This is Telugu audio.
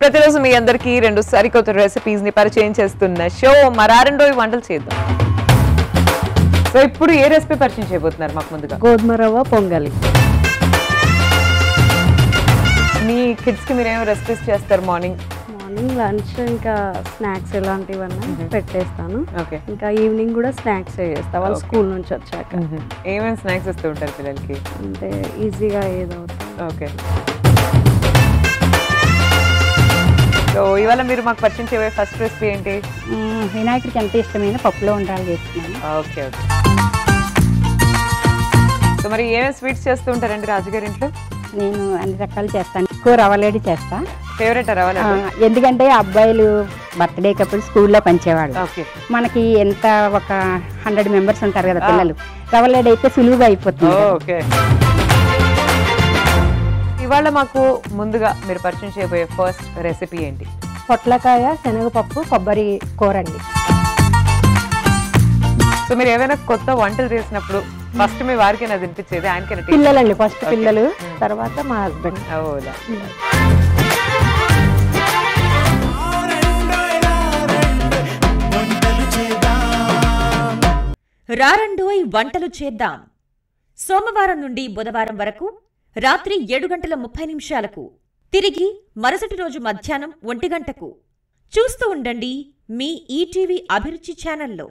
ప్రతిరోజు మీ అందరికీ రెండు సరికొత్త రెసిపీస్ ని పరిచయం చేస్తున్న షో మరారెండోయ్ వంటలు చేద్దాం. సో ఇప్పుడు ఏ రెసిపీ పరిచయం చేయబోతున్నారు మాకు ముందుగా? గోధుమ రవ్వ పొంగలి. మీ కిడ్స్ కి మీరేమో రెసిపీస్ చేస్తారు? మార్నింగ్ లంచ్ ఇంకా స్నాక్స్ ఇలాంటివన్నీ పెట్టేస్తాను. ఓకే. ఇంకా ఈవినింగ్ కూడా స్నాక్స్ చేస్తా వాళ్ళు స్కూల్ నుంచి వచ్చాక. ఏమేమి స్నాక్స్ ఇస్తూ ఉంటారు పిల్లలకి? అంటే ఈజీగా ఏదో అవుతుంది. ఓకే. సో ఇవాళ మీరు మాకు పరిచయం చేయబోయే ఫస్ట్ రెసిపీ ఏంటి? వినాయకుడికి ఎంత ఇష్టమైన పప్పులో ఉండాలి చేస్తున్నాను. Okay okay. సో మరి ఏమేమి స్వీట్స్ చేస్తూ ఉంటారండి రాజుగారి ఇంట్లో? నేను అన్ని రకాలు చేస్తాను. ఎక్కువ రవ్వలేడి చేస్తా. ఫేవరెట్ రవ్వ? ఎందుకంటే అబ్బాయిలు బర్త్డేకి అప్పుడు స్కూల్లో పంచేవాళ్ళు. ఓకే. మనకి ఎంత ఒక 100 మెంబర్స్ ఉంటారు కదా పిల్లలు, రవ్వలేడి అయితే సులువుగా అయిపోతుంది. ఓకే. ఇవాళ మాకు ముందుగా మీరు పరిచయం చేయబోయే ఫస్ట్ రెసిపీ ఏంటి? పొట్లకాయ శనగపప్పు కొబ్బరి కూర అండి. సో మీరు ఏమైనా కొత్త వంటలు చేసినప్పుడు ఫస్ట్ మీ వారికి అది అనిపించేది? ఆయనకైనా పిల్లలండి, ఫస్ట్ పిల్లలు, తర్వాత మా హస్బెండ్. రారండోయ్ వంటలు చేద్దాం. సోమవారం నుండి బుధవారం వరకు రాత్రి 7:30 తిరిగి మరుసటి రోజు మధ్యాహ్నం 1 గంటకు చూస్తూ ఉండండి మీ ఈటీవీ అభిరుచి ఛానల్లో.